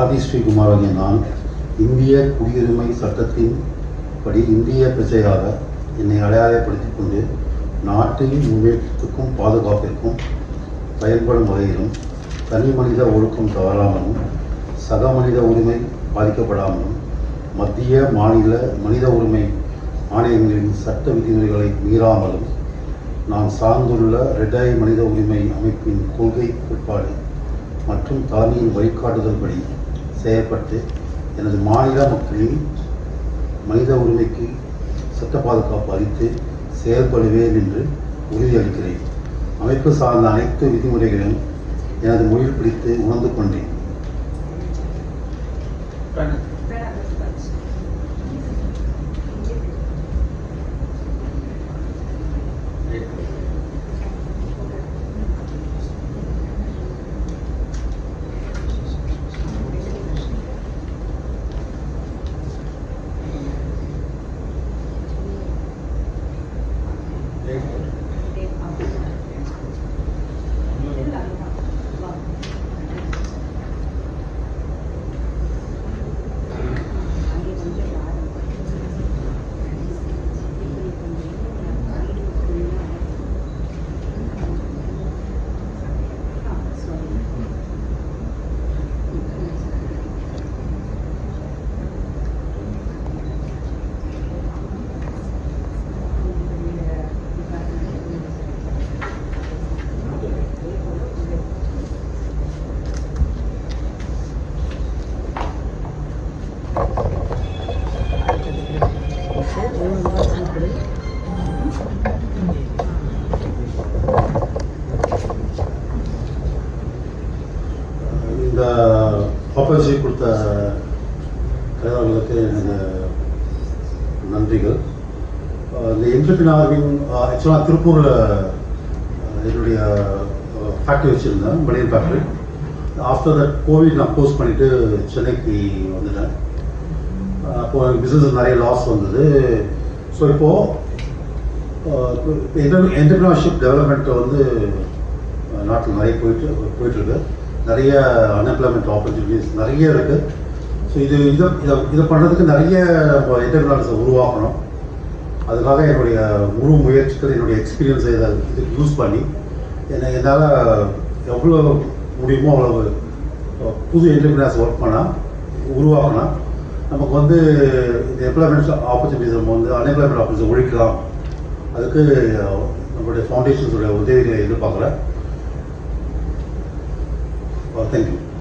ஆதி ஸ்ரீகுமாரன் நான் இந்திய குடியுரிமை சட்டத்தின் படி இந்திய பிரஜையாக என்னை அடையாளப்படுத்திக் கொண்டு நாட்டின் முன்னேற்றத்துக்கும் பாதுகாப்பிற்கும் பயன்படும் வகையிலும் தனி மனித ஒழுக்கம் தவறாமலும் சக மனித உரிமை பாதிக்கப்படாமலும் மத்திய மாநில மனித உரிமை ஆணையங்களின் சட்ட விதிமுறைகளை மீறாமலும் நான் சார்ந்துள்ள ரெட்டை மனித உரிமை அமைப்பின் கொள்கை கோட்பாடு மற்றும் தலைமையின் வழிகாட்டுதல் படி செயல்பட்டு எனது மாநில மக்களின் மனித உரிமைக்கு சட்ட பாதுகாப்பு அளித்து செயல்படுவேன் என்று உறுதியளிக்கிறேன். அமைப்பு சார்ந்த அனைத்து விதிமுறைகளையும் எனது மொழியில் பிடித்து உணர்ந்து கொண்டேன். இந்த ஆப்பர்ச்சுனிட்டி கொடுத்த கைதாளர்களுக்கு எனது நன்றிகள். இந்த என்டர்பிரினர் ஆக்சுவலாக திருப்பூரில் என்னுடைய ஃபேக்ட்ரி வச்சுருந்தேன், பனியன் ஃபேக்ட்ரி. ஆஃப்டர் தட் கோவிட் நான் போஸ்ட் பண்ணிவிட்டு சென்னைக்கு வந்துட்டேன். அப்போது எனக்கு பிஸ்னஸ் நிறைய லாஸ் வந்தது. ஸோ இப்போது என்டர்பிரினர்ஷிப் டெவலப்மெண்ட்டை வந்து நாட்டில் நிறைய போயிட்டுருக்கு. நிறைய அன்எம்ப்ளாய்மெண்ட் ஆப்பர்ச்சுனிட்டிஸ் நிறைய இருக்குது. ஸோ இதை பண்ணுறதுக்கு நிறைய என்டர்பிரினர்ஸை உருவாக்கணும். அதுக்காக என்னுடைய முழு முயற்சிகள், என்னுடைய எக்ஸ்பீரியன்ஸை இதுக்கு யூஸ் பண்ணி என்னால் எவ்வளோ முடியுமோ அவ்வளவு புது என்டர்பிரினர்ஸ் ஒர்க் பண்ணால் உருவாக்கினா நமக்கு வந்து இந்த எம்ப்ளாய்மெண்ட் ஆப்பர்ச்சுனிட்டிஸ் நம்ம வந்து அன்எம்ப்ளாய்மெண்ட் ஆப்பர்ச்சுனிட்டிஸ் ஒழிக்கலாம். அதுக்கு நம்மளுடைய ஃபவுண்டேஷன்ஸோடைய உதவிகளை எதிர்பார்க்குறேன். Thank you.